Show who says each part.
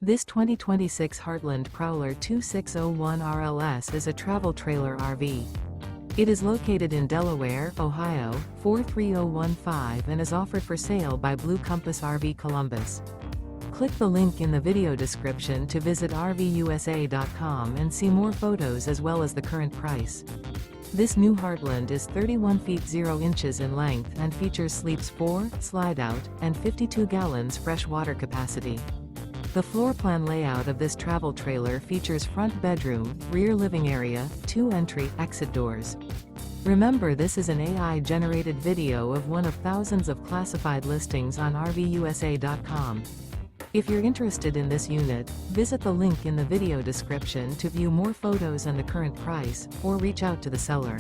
Speaker 1: This 2026 Heartland Prowler 2601 RLS is a travel trailer RV. It is located in Delaware, Ohio, 43015 and is offered for sale by Blue Compass RV Columbus. Click the link in the video description to visit RVUSA.com and see more photos as well as the current price. This new Heartland is 31 feet 0 inches in length and features sleeps 4, slide-out, and 52 gallons fresh water capacity. The floor plan layout of this travel trailer features front bedroom, rear living area, 2 entry/exit doors. Remember, this is an AI-generated video of one of thousands of classified listings on RVUSA.com. If you're interested in this unit, visit the link in the video description to view more photos and the current price, or reach out to the seller.